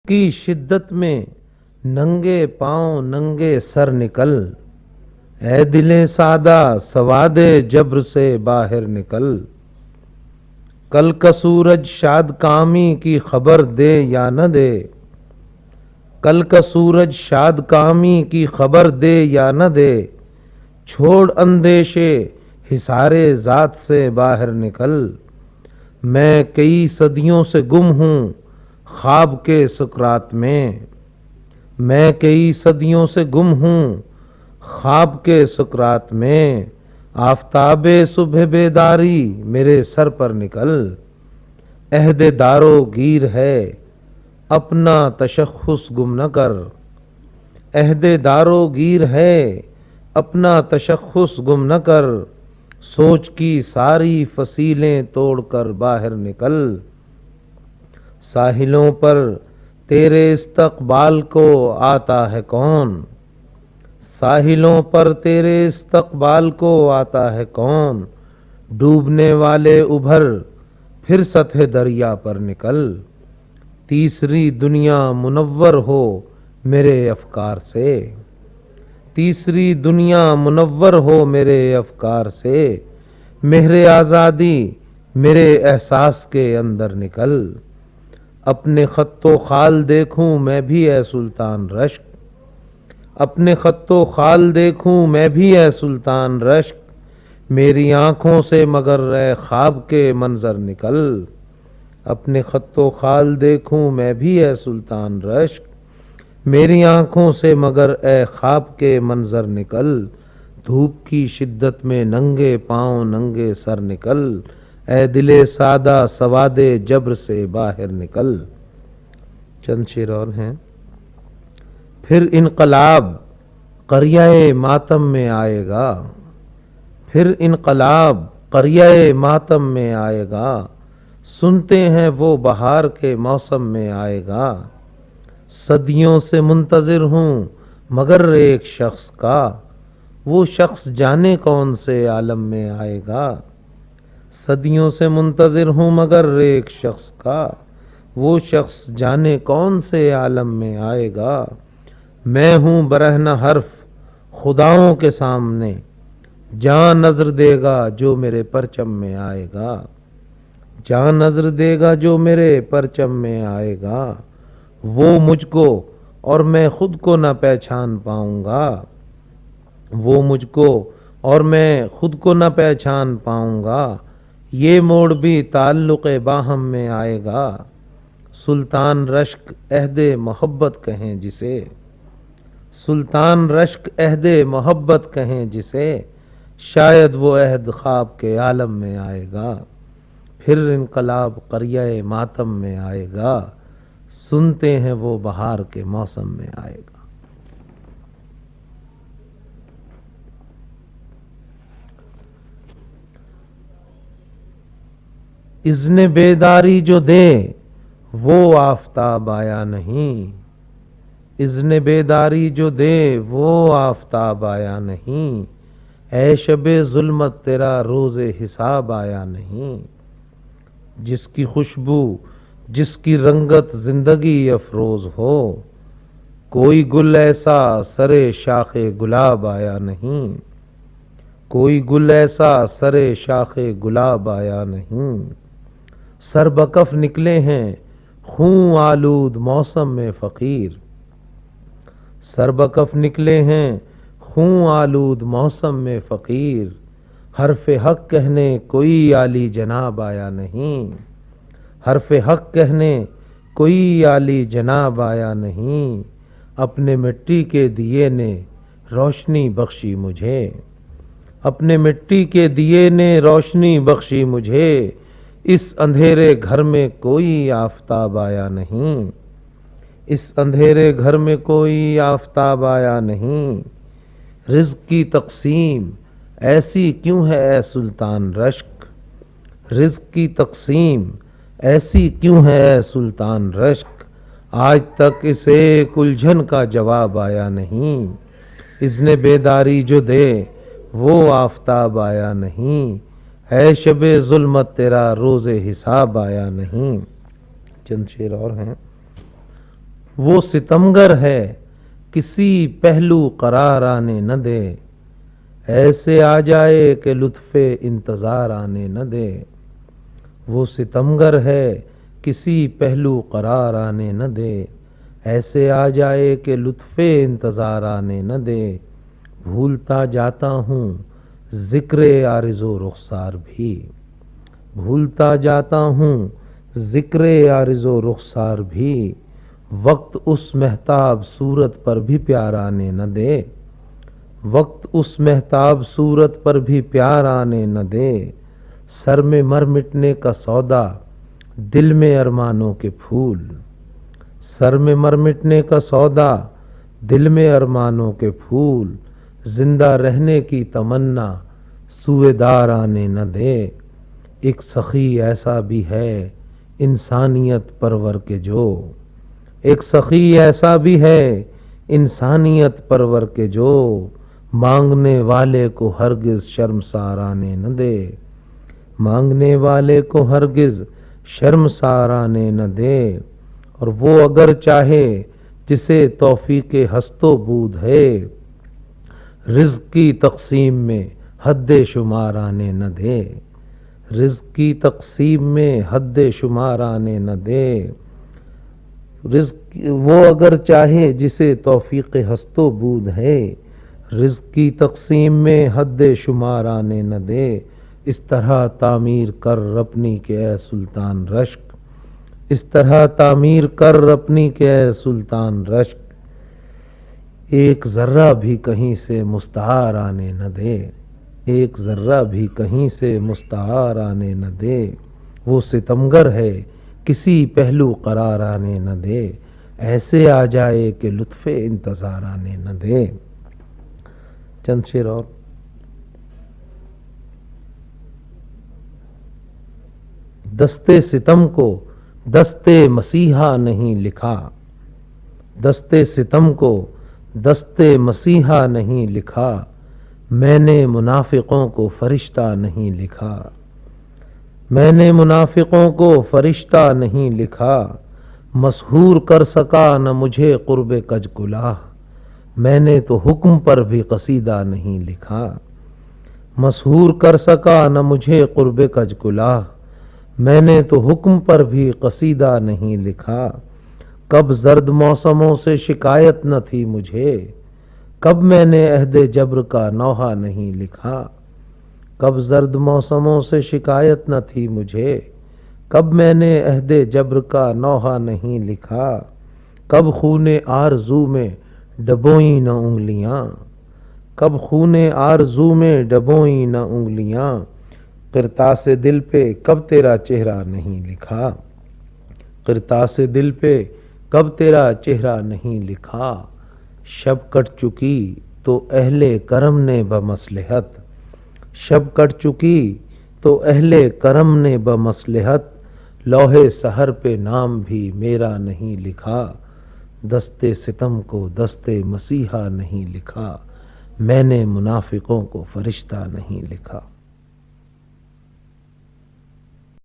کی شدت میں ننگے پاؤں ننگے سر نکل، اے دل سادہ سواد جبر سے باہر نکل۔ کل کا سورج شاد کامی کی خبر دے یا نہ دے، کل کا سورج شاد کامی کی خبر دے یا نہ دے، چھوڑ اندیشے حصارے ذات سے باہر نکل۔ میں کئی صدیوں سے گم ہوں خواب کے سکرات میں، میں کئی صدیوں سے گم ہوں خواب کے سکرات میں، آفتاب صبح بیداری میرے سر پر نکل۔ عہد دارو گیر ہے اپنا تشخص گم نہ کر، عہد دارو گیر ہے اپنا تشخص گم نہ کر، سوچ کی ساری فصیلیں توڑ کر باہر نکل۔ ساحلوں پر تیرے استقبال کو آتا ہے کون، ساحلوں پر تیرے استقبال کو آتا ہے کون، ڈوبنے والے ابھر پھر سطح دریا پر نکل۔ تیسری دنیا منور ہو میرے افکار سے، تیسری دنیا منور ہو میرے افکار سے، مہر آزادی میرے احساس کے اندر نکل۔ اپنے خط و خال دیکھوں میں بھی اے سلطان رشک، اپنے خط و خال دیکھوں میں بھی اے سلطان رشک، میری آنکھوں سے مگر اے خواب کے منظر نکل۔ اپنے خط و خال دیکھوں میں بھی اے سلطان رشک، میری آنکھوں سے مگر اے خواب کے منظر نکل۔ دھوپ کی شدت میں ننگے پاؤں ننگے سر نکل، اے دل سادہ سواد جبر سے باہر نکل۔ چند شعر اور ہیں۔ پھر انقلاب قریۂ ماتم میں آئے گا، پھر انقلاب قریۂ ماتم میں آئے گا، سنتے ہیں وہ بہار کے موسم میں آئے گا۔ صدیوں سے منتظر ہوں مگر ایک شخص کا، وہ شخص جانے کون سے عالم میں آئے گا۔ صدیوں سے منتظر ہوں مگر ایک شخص کا، وہ شخص جانے کون سے عالم میں آئے گا۔ میں ہوں برہنہ حرف خداؤں کے سامنے، جہاں نظر دے گا جو میرے پرچم میں آئے گا، جہاں نظر دے گا جو میرے پرچم میں آئے گا، وہ مجھ کو اور میں خود کو نہ پہچان پاؤں گا، وہ مجھ کو اور میں خود کو نہ پہچان پاؤں گا، یہ موڑ بھی تعلق باہم میں آئے گا۔ سلطان رشک عہد محبت کہیں جسے، سلطان رشک عہد محبت کہیں جسے، شاید وہ عہد خواب کے عالم میں آئے گا۔ پھر انقلاب قریۂ ماتم میں آئے گا، سنتے ہیں وہ بہار کے موسم میں آئے گا۔ اذن بیداری جو دے وہ آفتاب آیا نہیں، اذن بیداری جو دے وہ آفتاب آیا نہیں، اے شب ظلمت تیرا روز حساب آیا نہیں۔ جس کی خوشبو جس کی رنگت زندگی افروز ہو، کوئی گل ایسا سرے شاخ گلاب آیا نہیں، کوئی گل ایسا سرے شاخ گلاب آیا نہیں۔ سر بکف نکلے ہیں خون آلود موسم میں فقیر، سر بکف نکلے ہیں خون آلود موسم میں فقیر، حرف حق کہنے کوئی عالی جناب آیا نہیں، حرف حق کہنے کوئی عالی جناب آیا نہیں۔ اپنے مٹی کے دیے نے روشنی بخشی مجھے، اپنے مٹی کے دیے نے روشنی بخشی مجھے، اس اندھیرے گھر میں کوئی آفتاب آیا نہیں، اس اندھیرے گھر میں کوئی آفتاب آیا نہیں۔ رزق کی تقسیم ایسی کیوں ہے اے سلطان رشک، رزق کی تقسیم ایسی کیوں ہے اے سلطان رشک، آج تک اس ایک الجھن کا جواب آیا نہیں۔ اذن بیداری جو دے وہ آفتاب آیا نہیں، ہے شب ظلمت تیرا روز حساب آیا نہیں۔ چند شعر اور ہیں۔ وہ ستمگر ہے کسی پہلو قرار آنے نہ دے، ایسے آ جائے کہ لطف انتظار آنے نہ دے۔ وہ ستمگر ہے کسی پہلو قرار آنے نہ دے، ایسے آ جائے کہ لطف انتظار آنے نہ دے۔ بھولتا جاتا ہوں ذکر عارض و رخسار بھی، بھولتا جاتا ہوں ذکر عارض و رخسار بھی، وقت اس مہتاب صورت پر بھی پیار آنے نہ دے، وقت اس مہتاب صورت پر بھی پیار آنے نہ دے۔ سر میں مر مٹنے کا سودا، دل میں ارمانوں کے پھول، سر میں مر مٹنے کا سودا، دل میں ارمانوں کے پھول، زندہ رہنے کی تمنا سوئے دار آنے نہ دے۔ ایک سخی ایسا بھی ہے انسانیت پرور کے جو، ایک سخی ایسا بھی ہے انسانیت پرور کے جو، مانگنے والے کو ہرگز شرمسار آنے نہ دے، مانگنے والے کو ہرگز شرمسار آنے نہ دے۔ اور وہ اگر چاہے جسے توفیق ہست و بود ہے، رزق کی تقسیم میں حد شمار آنے نہ دے، رزق کی تقسیم میں حد شمار آنے نہ دے۔ رزق وہ اگر چاہے جسے توفیق ہست و بود ہے، رزق کی تقسیم میں حد شمار آنے نہ دے۔ اس طرح تعمیر کر اپنی کہ اے سلطان رشک، اس طرح تعمیر کر اپنی کہ اے سلطان رشک، ایک ذرہ بھی کہیں سے مستعار آنے نہ دے، ایک ذرہ بھی کہیں سے مستعار آنے نہ دے۔ وہ ستمگر ہے کسی پہلو قرار آنے نہ دے، ایسے آ جائے کہ لطف انتظار آنے نہ دے۔ چند شعر اور۔ دستے ستم کو دستے مسیحا نہیں لکھا، دستے ستم کو دستے مسیحا نہیں لکھا، میں نے منافقوں کو فرشتہ نہیں لکھا، میں نے منافقوں کو فرشتہ نہیں لکھا، مسحور کر سکا نہ مجھے قرب کج کلاہ، میں نے تو حکم پر بھی قصیدہ نہیں لکھا، مسحور کر سکا نہ مجھے قرب کج کلاہ، میں نے تو حکم پر بھی قصیدہ نہیں لکھا۔ کب زرد موسموں سے شکایت نہ تھی مجھے، کب میں نے عہد جبر کا نوحہ نہیں لکھا، کب زرد موسموں سے شکایت نہ تھی مجھے، کب میں نے عہد جبر کا نوحہ نہیں لکھا، کب خون آرزو میں ڈبوئیں نہ انگلیاں، کب خون آرزو میں ڈبوئیں نہ انگلیاں، قرطاسِ دل پہ کب تیرا چہرہ نہیں لکھا، قرطاسِ دل پہ کب تیرا چہرہ نہیں لکھا، شب کٹ چکی تو اہل کرم نے بمصلحت، شب کٹ چکی تو اہل کرم نے بمصلحت، لوح سحر پہ نام بھی میرا نہیں لکھا، دستے ستم کو دستے مسیحا نہیں لکھا، میں نے منافقوں کو فرشتہ نہیں لکھا۔